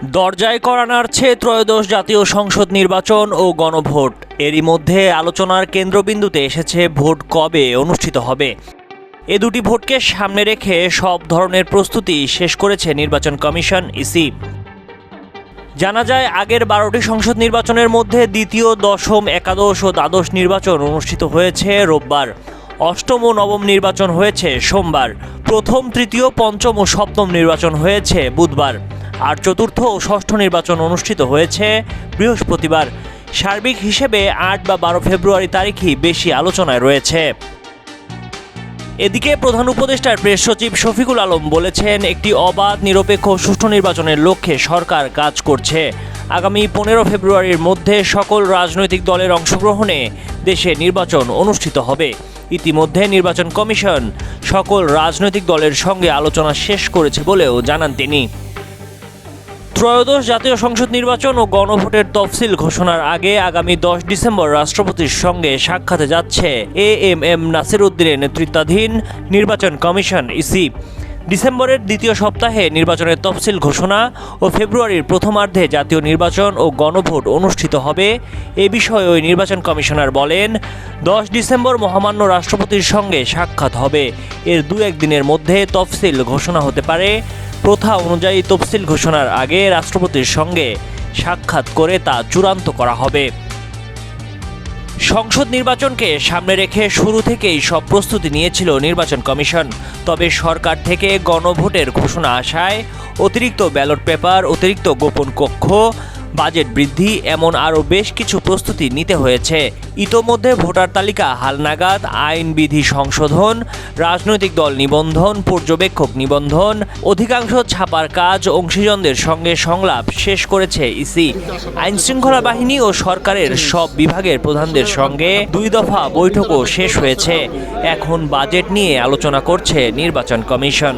দরজায় কড়া নাড়ছে ত্রয়োদশ জাতীয় সংসদ নির্বাচন ও গণভোট। এরই মধ্যে আলোচনার কেন্দ্রবিন্দুতে এসেছে ভোট কবে অনুষ্ঠিত হবে। এ দুটি ভোটকে সামনে রেখে সব ধরনের প্রস্তুতি শেষ করেছে নির্বাচন কমিশন ইসি। জানা যায়, আগের 12টি সংসদ নির্বাচনের মধ্যে দ্বিতীয়, দশম, একাদশ ও দ্বাদশ নির্বাচন অনুষ্ঠিত হয়েছে রোববার। অষ্টম ও নবম নির্বাচন হয়েছে সোমবার। প্রথম, তৃতীয়, পঞ্চম ও সপ্তম নির্বাচন হয়েছে বুধবার। আর চতুর্থ ও ষষ্ঠ নির্বাচন অনুষ্ঠিত হয়েছে বৃহস্পতিবার। সার্বিক হিসেবে 8 বা 12 ফেব্রুয়ারি তারিখই বেশি আলোচনায় রয়েছে। এদিকে প্রধান উপদেষ্টার প্রেস সচিব শফিকুল আলম বলেছেন, একটি অবাধ, নিরপেক্ষ ও সুষ্ঠু নির্বাচনের লক্ষ্যে সরকার কাজ করছে। আগামী 15 ফেব্রুয়ারির মধ্যে সকল রাজনৈতিক দলের অংশগ্রহণে দেশে নির্বাচন অনুষ্ঠিত হবে। ইতিমধ্যে নির্বাচন কমিশন সকল রাজনৈতিক দলের সঙ্গে আলোচনা শেষ করেছে বলেও জানান তিনি। ত্রয়োদশ জাতীয় সংসদ নির্বাচন ও গণভোটের তফসিল ঘোষণার আগে আগামী 10 ডিসেম্বর রাষ্ট্রপতির সঙ্গে সাক্ষাতে যাচ্ছে এএমএম নাসির উদ্দিনের নেতৃত্বাধীন নির্বাচন কমিশন ইসি। ডিসেম্বরের দ্বিতীয় সপ্তাহে নির্বাচনের তফসিল ঘোষণা ও ফেব্রুয়ারির প্রথমার্ধে জাতীয় নির্বাচন ও গণভোট অনুষ্ঠিত হবে। এ বিষয়ে ওই নির্বাচন কমিশনার বলেন, 10 ডিসেম্বর মহামান্য রাষ্ট্রপতির সঙ্গে সাক্ষাৎ হবে। এর 2-1 দিনের মধ্যে তফসিল ঘোষণা হতে পারে। প্রথা অনুযায়ী তফসিল ঘোষণার আগে রাষ্ট্রপতির সঙ্গে সাক্ষাৎ করে তা চূড়ান্ত করা হবে। সংসদ নির্বাচনকে সামনে রেখে শুরু থেকেই সব প্রস্তুতি নিয়েছিল নির্বাচন কমিশন। তবে সরকার থেকে গণভোটের ঘোষণা আসায় অতিরিক্ত ব্যালট পেপার, অতিরিক্ত গোপন কক্ষ, বাজেট বৃদ্ধি এমন আরও বেশ কিছু প্রস্তুতি নিতে হয়েছে। ইতোমধ্যে ভোটার তালিকা হালনাগাদ, আইনবিধি সংশোধন, রাজনৈতিক দল নিবন্ধন, পর্যবেক্ষক নিবন্ধন, অধিকাংশ ছাপার কাজ, অংশীজনদের সঙ্গে সংলাপ শেষ করেছে ইসি। আইনশৃঙ্খলা বাহিনী ও সরকারের সব বিভাগের প্রধানদের সঙ্গে 2 দফা বৈঠকও শেষ হয়েছে। এখন বাজেট নিয়ে আলোচনা করছে নির্বাচন কমিশন।